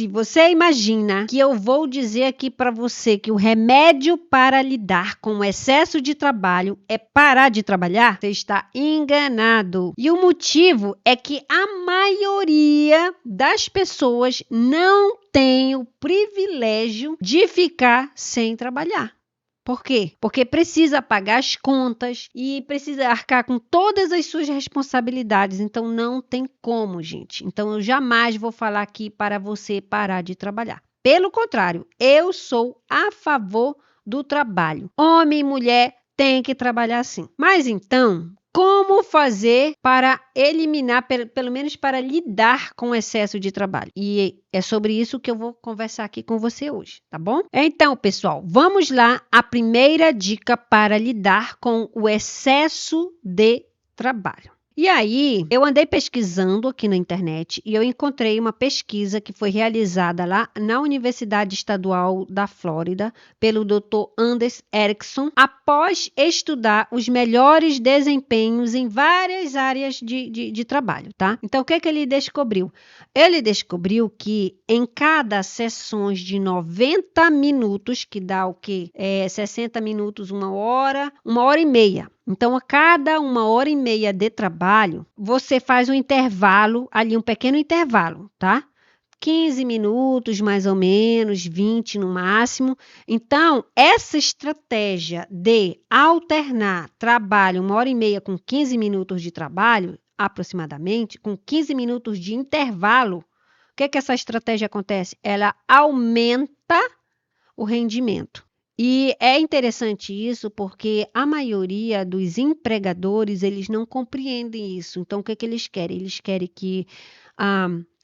Se você imagina que eu vou dizer aqui para você que o remédio para lidar com o excesso de trabalho é parar de trabalhar, você está enganado. E o motivo é que a maioria das pessoas não tem o privilégio de ficar sem trabalhar. Por quê? Porque precisa pagar as contas e precisa arcar com todas as suas responsabilidades. Então, não tem como, gente. Então, eu jamais vou falar aqui para você parar de trabalhar. Pelo contrário, eu sou a favor do trabalho. Homem e mulher têm que trabalhar sim. Mas então, como fazer para eliminar, pelo menos para lidar com o excesso de trabalho? E é sobre isso que eu vou conversar aqui com você hoje, tá bom? Então, pessoal, vamos lá. A primeira dica para lidar com o excesso de trabalho. E aí, eu andei pesquisando aqui na internet e eu encontrei uma pesquisa que foi realizada lá na Universidade Estadual da Flórida pelo Dr. Anders Ericsson, após estudar os melhores desempenhos em várias áreas de trabalho, tá? Então, o que ele descobriu? Ele descobriu que em cada sessões de 90 minutos, que dá o quê? 60 minutos, uma hora e meia. Então, a cada 1h30 de trabalho, você faz um intervalo, ali um pequeno intervalo, tá? 15 minutos, mais ou menos, 20 no máximo. Então, essa estratégia de alternar trabalho 1h30 com 15 minutos de trabalho, aproximadamente, com 15 minutos de intervalo, o que essa estratégia acontece? Ela aumenta o rendimento. E é interessante isso porque a maioria dos empregadores, eles não compreendem isso. Então, o que eles querem? Eles querem que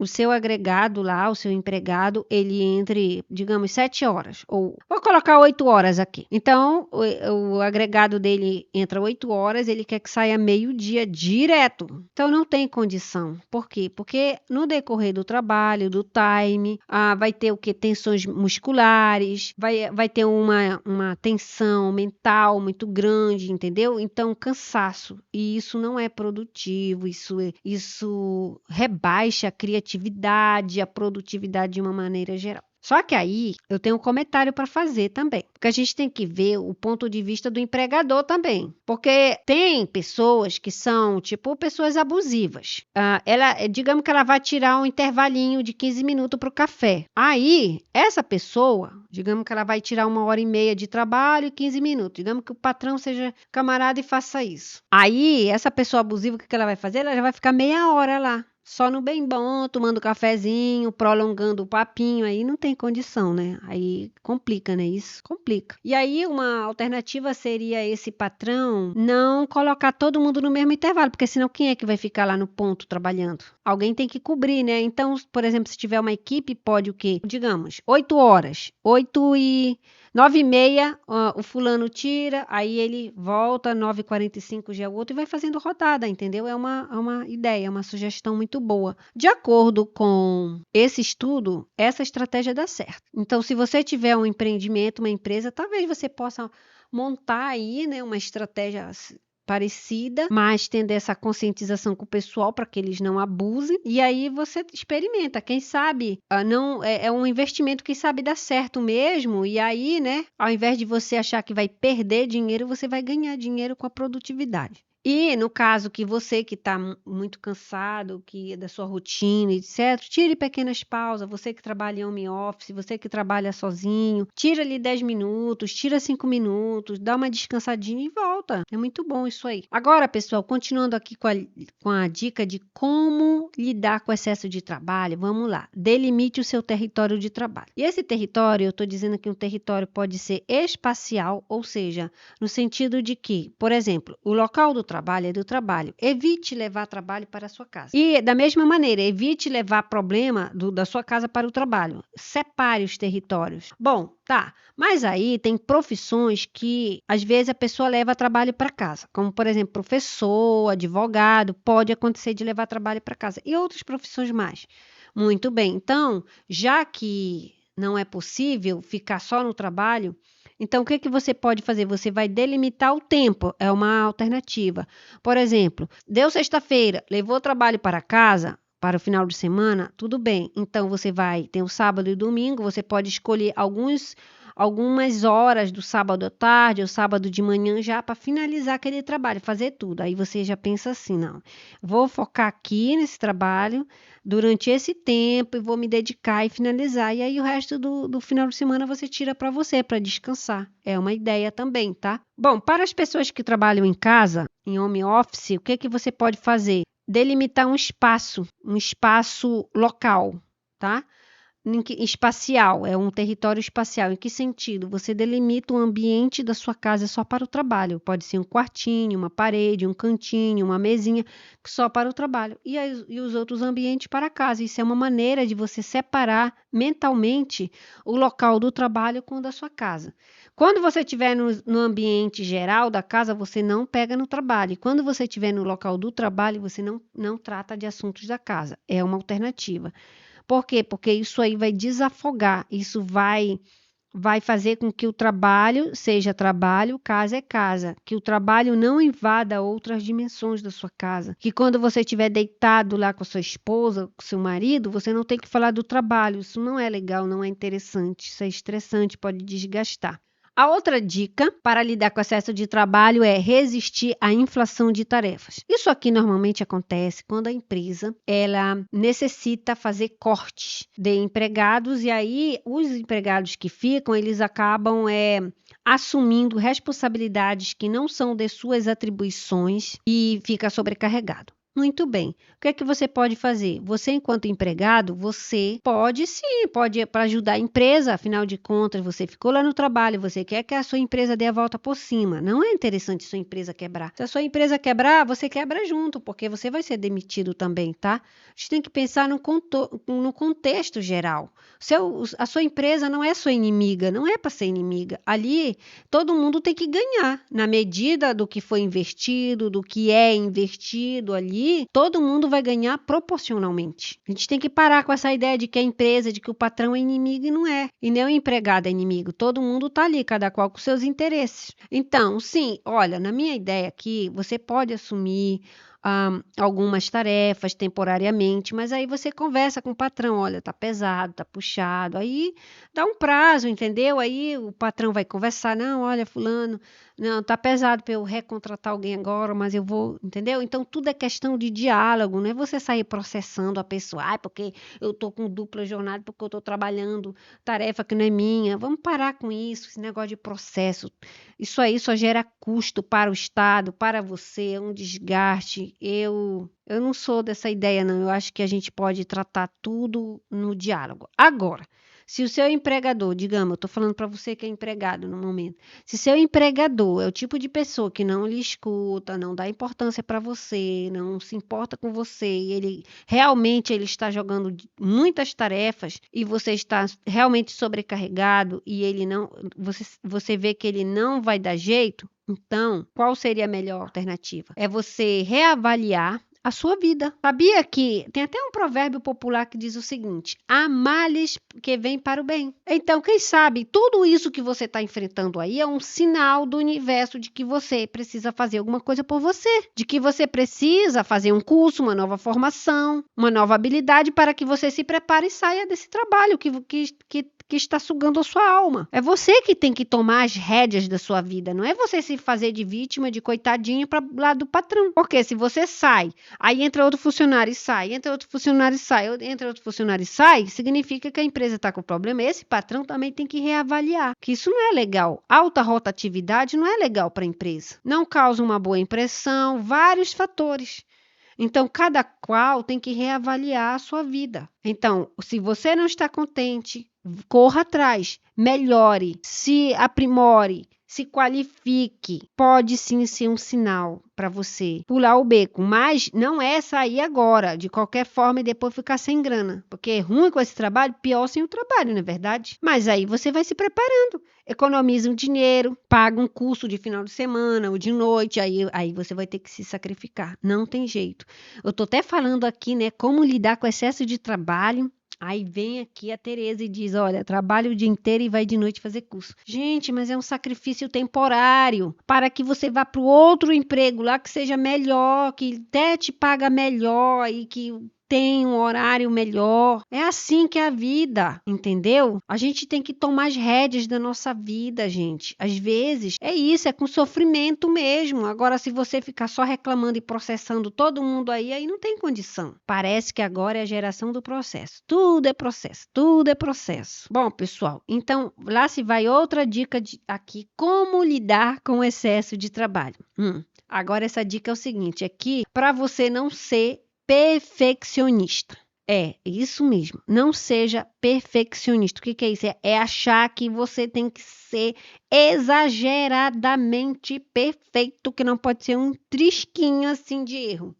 o seu agregado lá, o seu empregado, ele entre, digamos, 7 horas. Ou vou colocar 8 horas aqui. Então, o agregado dele entra 8 horas, ele quer que saia meio-dia direto. Então, não tem condição. Por quê? Porque no decorrer do trabalho, do time, vai ter o que? Tensões musculares, vai ter uma tensão mental muito grande, entendeu? Então, cansaço. E isso não é produtivo, isso rebaixa a criatividade, a produtividade de uma maneira geral. Só que aí eu tenho um comentário para fazer também, porque a gente tem que ver o ponto de vista do empregador também, porque tem pessoas que são tipo pessoas abusivas. Digamos que ela vai tirar um intervalinho de 15 minutos para o café. Aí essa pessoa, digamos que ela vai tirar 1h30 de trabalho e 15 minutos. Digamos que o patrão seja camarada e faça isso. Aí essa pessoa abusiva, o que ela vai fazer? Ela já vai ficar meia hora lá. Só no bem bom, tomando cafezinho, prolongando o papinho, aí não tem condição, né? Aí complica, né? Isso complica. E aí uma alternativa seria esse patrão não colocar todo mundo no mesmo intervalo, porque senão quem é que vai ficar lá no ponto trabalhando? Alguém tem que cobrir, né? Então, por exemplo, se tiver uma equipe, pode o quê? Digamos, 8 horas, 9h30, o fulano tira, aí ele volta, 9h45 já é o outro e vai fazendo rodada, entendeu? É uma ideia, é uma sugestão muito boa. De acordo com esse estudo, essa estratégia dá certo. Então, se você tiver um empreendimento, uma empresa, talvez você possa montar aí, né, uma estratégia parecida, mas tendo essa conscientização com o pessoal para que eles não abusem. E aí você experimenta. Quem sabe não é um investimento que sabe dar certo mesmo. E aí, né, ao invés de você achar que vai perder dinheiro, você vai ganhar dinheiro com a produtividade. E no caso que você que está muito cansado da sua rotina, etc., tire pequenas pausas. Você que trabalha em home office, você que trabalha sozinho, tira ali 10 minutos, tira 5 minutos, dá uma descansadinha e volta. É muito bom isso aí. Agora, pessoal, continuando aqui com a dica de como lidar com o excesso de trabalho, vamos lá. Delimite o seu território de trabalho. E esse território, eu estou dizendo que um território pode ser espacial, ou seja, no sentido de que, por exemplo, o local do trabalho é do trabalho. Evite levar trabalho para a sua casa. E, da mesma maneira, evite levar problema da sua casa para o trabalho. Separe os territórios. Bom, tá. Mas aí tem profissões que, às vezes, a pessoa leva trabalho para casa. Como, por exemplo, professor, advogado. Pode acontecer de levar trabalho para casa. E outras profissões mais. Muito bem. Então, já que não é possível ficar só no trabalho, então, o que você pode fazer? Você vai delimitar o tempo, é uma alternativa. Por exemplo, deu sexta-feira, levou o trabalho para casa, para o final de semana, tudo bem. Então, você vai ter o sábado e o domingo, você pode escolher algumas horas do sábado à tarde ou sábado de manhã já para finalizar aquele trabalho, fazer tudo. Aí você já pensa assim, não, vou focar aqui nesse trabalho durante esse tempo e vou me dedicar e finalizar. E aí o resto do final de semana você tira para você, para descansar. É uma ideia também, tá? Bom, para as pessoas que trabalham em casa, em home office, o que você pode fazer? Delimitar um espaço local, tá? Espacial, é um território espacial. Em que sentido? Você delimita o ambiente da sua casa só para o trabalho. Pode ser um quartinho, uma parede, um cantinho, uma mesinha, só para o trabalho. E os outros ambientes para a casa. Isso é uma maneira de você separar mentalmente o local do trabalho com o da sua casa. Quando você estiver no ambiente geral da casa, você não pega no trabalho. E quando você estiver no local do trabalho, você não trata de assuntos da casa. É uma alternativa. Por quê? Porque isso aí vai desafogar, isso vai fazer com que o trabalho seja trabalho, casa é casa, que o trabalho não invada outras dimensões da sua casa, que quando você estiver deitado lá com a sua esposa, com seu marido, você não tem que falar do trabalho, isso não é legal, não é interessante, isso é estressante, pode desgastar. A outra dica para lidar com o excesso de trabalho é resistir à inflação de tarefas. Isso aqui normalmente acontece quando a empresa ela necessita fazer cortes de empregados e aí os empregados que ficam, eles acabam assumindo responsabilidades que não são de suas atribuições e fica sobrecarregado. Muito bem. O que é que você pode fazer? Você, enquanto empregado, você pode para ajudar a empresa, afinal de contas, você ficou lá no trabalho, você quer que a sua empresa dê a volta por cima. Não é interessante sua empresa quebrar. Se a sua empresa quebrar, você quebra junto, porque você vai ser demitido também, tá? A gente tem que pensar no contexto geral. A sua empresa não é sua inimiga, não é para ser inimiga. Ali, todo mundo tem que ganhar, na medida do que foi investido, do que é investido ali, todo mundo vai ganhar proporcionalmente. A gente tem que parar com essa ideia de que a empresa, de que o patrão é inimigo e não é. E nem o empregado é inimigo. Todo mundo está ali, cada qual com seus interesses. Então, sim, olha, na minha ideia aqui, você pode assumir algumas tarefas temporariamente, mas aí você conversa com o patrão, olha, tá pesado, tá puxado, aí dá um prazo, entendeu? Aí o patrão vai conversar, não, olha, fulano, não, tá pesado para eu recontratar alguém agora, mas eu vou, entendeu? Então tudo é questão de diálogo, não é você sair processando a pessoa, porque eu tô com dupla jornada, porque eu tô trabalhando tarefa que não é minha. Vamos parar com isso, esse negócio de processo. Isso aí só gera custo para o Estado, para você, é um desgaste. Eu não sou dessa ideia, não. Eu acho que a gente pode tratar tudo no diálogo. Agora, se o seu empregador, digamos, eu estou falando para você que é empregado no momento, se seu empregador é o tipo de pessoa que não lhe escuta, não dá importância para você, não se importa com você, e ele realmente ele está jogando muitas tarefas e você está realmente sobrecarregado e ele não, você vê que ele não vai dar jeito, então, qual seria a melhor alternativa? É você reavaliar a sua vida. Sabia que tem até um provérbio popular que diz o seguinte: há males que vêm para o bem. Então, quem sabe, tudo isso que você está enfrentando aí é um sinal do universo de que você precisa fazer alguma coisa por você, de que você precisa fazer um curso, uma nova formação, uma nova habilidade para que você se prepare e saia desse trabalho que está sugando a sua alma. É você que tem que tomar as rédeas da sua vida, não é você se fazer de vítima, de coitadinho para lá do patrão. Porque se você sai, aí entra outro funcionário e sai, entra outro funcionário e sai, entra outro funcionário e sai, significa que a empresa está com problema. Esse patrão também tem que reavaliar, que isso não é legal. Alta rotatividade não é legal para a empresa. Não causa uma boa impressão, vários fatores. Então, cada qual tem que reavaliar a sua vida. Então, se você não está contente, corra atrás, melhore, se aprimore, se qualifique. Pode sim ser um sinal para você pular o beco, mas não é sair agora, de qualquer forma, e depois ficar sem grana. Porque é ruim com esse trabalho, pior sem o trabalho, não é verdade? Mas aí você vai se preparando, economiza um dinheiro, paga um curso de final de semana ou de noite, aí você vai ter que se sacrificar. Não tem jeito. Eu tô até falando aqui, né, como lidar com excesso de trabalho. Aí vem aqui a Tereza e diz, olha, trabalha o dia inteiro e vai de noite fazer curso. Gente, mas é um sacrifício temporário para que você vá para o outro emprego lá que seja melhor, que até te paga melhor e que tem um horário melhor. É assim que é a vida, entendeu? A gente tem que tomar as rédeas da nossa vida, gente. Às vezes é isso, é com sofrimento mesmo. Agora, se você ficar só reclamando e processando todo mundo aí não tem condição. Parece que agora é a geração do processo. Tudo é processo, tudo é processo. Bom, pessoal, então lá se vai outra dica aqui, como lidar com o excesso de trabalho. Agora essa dica é o seguinte, aqui para você não ser perfeccionista. É isso mesmo, não seja perfeccionista. O que é isso? É achar que você tem que ser exageradamente perfeito, que não pode ser um trisquinho assim de erro.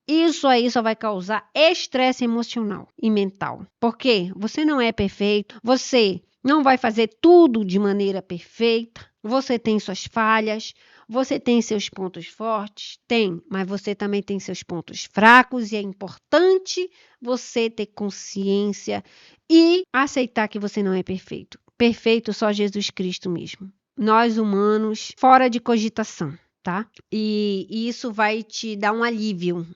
Isso aí só vai causar estresse emocional e mental. Porque você não é perfeito, você não vai fazer tudo de maneira perfeita, você tem suas falhas, você tem seus pontos fortes? Tem, mas você também tem seus pontos fracos e é importante você ter consciência e aceitar que você não é perfeito. Perfeito só Jesus Cristo mesmo. Nós humanos, fora de cogitação, tá? E isso vai te dar um alívio,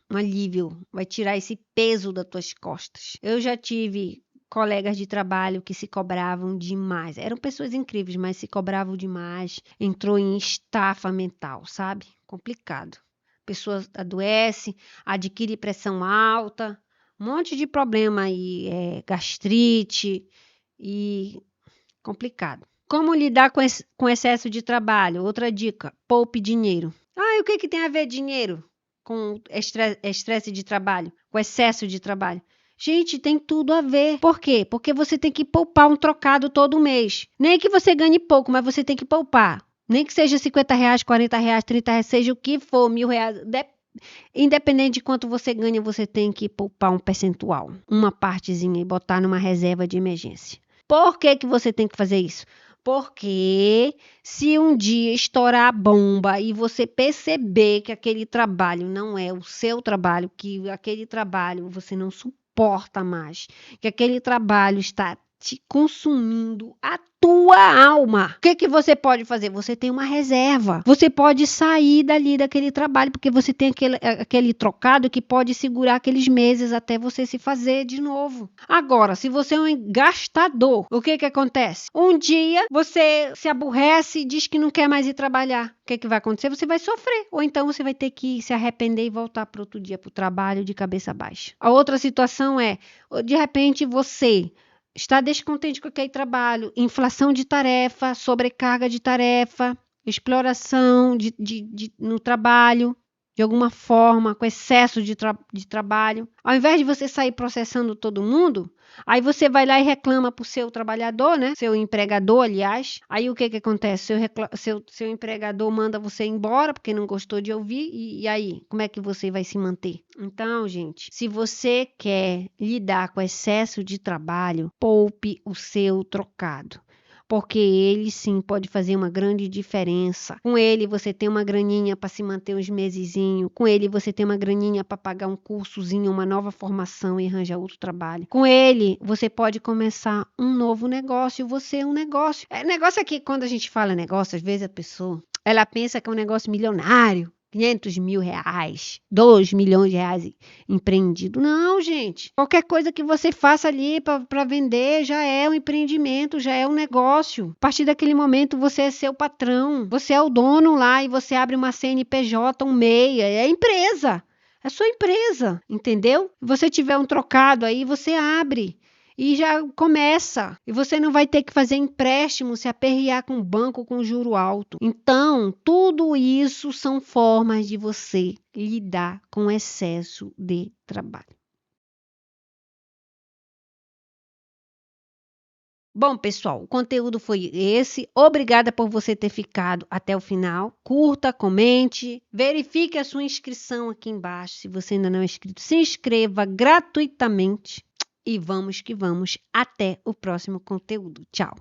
vai tirar esse peso das tuas costas. Eu já tive colegas de trabalho que se cobravam demais. Eram pessoas incríveis, mas se cobravam demais. Entrou em estafa mental, sabe? Complicado. Pessoa adoece, adquire pressão alta, um monte de problema aí, gastrite e complicado. Como lidar com excesso de trabalho? Outra dica, poupe dinheiro. E o que tem a ver dinheiro com estresse de trabalho, com excesso de trabalho? Gente, tem tudo a ver. Por quê? Porque você tem que poupar um trocado todo mês. Nem que você ganhe pouco, mas você tem que poupar. Nem que seja R$50, R$40, R$30, seja o que for, R$1.000. Independente de quanto você ganha, você tem que poupar um percentual, uma partezinha e botar numa reserva de emergência. Por que você tem que fazer isso? Porque se um dia estourar a bomba e você perceber que aquele trabalho não é o seu trabalho, que aquele trabalho você não suporta mais, que aquele trabalho está te consumindo a tua alma. O que você pode fazer? Você tem uma reserva. Você pode sair daquele trabalho, porque você tem aquele trocado que pode segurar aqueles meses até você se fazer de novo. Agora, se você é um gastador, o que acontece? Um dia você se aborrece e diz que não quer mais ir trabalhar. O que vai acontecer? Você vai sofrer. Ou então você vai ter que se arrepender e voltar para outro dia para o trabalho de cabeça baixa. A outra situação é, de repente você está descontente com aquele trabalho, inflação de tarefa, sobrecarga de tarefa, exploração no trabalho, de alguma forma, com excesso de trabalho. Ao invés de você sair processando todo mundo, aí você vai lá e reclama para o seu trabalhador, né? Seu empregador, aliás. Aí o que acontece? Seu empregador manda você embora porque não gostou de ouvir. E aí, como é que você vai se manter? Então, gente, se você quer lidar com excesso de trabalho, poupe o seu trocado. Porque ele sim pode fazer uma grande diferença. Com ele você tem uma graninha para se manter uns mesezinho. Com ele você tem uma graninha para pagar um cursozinho, uma nova formação e arranjar outro trabalho. Com ele você pode começar um novo negócio. Você é um negócio. Negócio aqui, quando a gente fala negócio, às vezes a pessoa ela pensa que é um negócio milionário. R$500 mil, R$2 milhões empreendido. Não, gente. Qualquer coisa que você faça ali para vender já é um empreendimento, já é um negócio. A partir daquele momento você é seu patrão. Você é o dono lá e você abre uma CNPJ, um MEI. É empresa. É sua empresa, entendeu? Se você tiver um trocado aí, você abre. E já começa. E você não vai ter que fazer empréstimo, se aperrear com o banco com juro alto. Então, tudo isso são formas de você lidar com excesso de trabalho. Bom, pessoal, o conteúdo foi esse. Obrigada por você ter ficado até o final. Curta, comente, verifique a sua inscrição aqui embaixo. Se você ainda não é inscrito, se inscreva gratuitamente. E vamos que vamos. Até o próximo conteúdo. Tchau!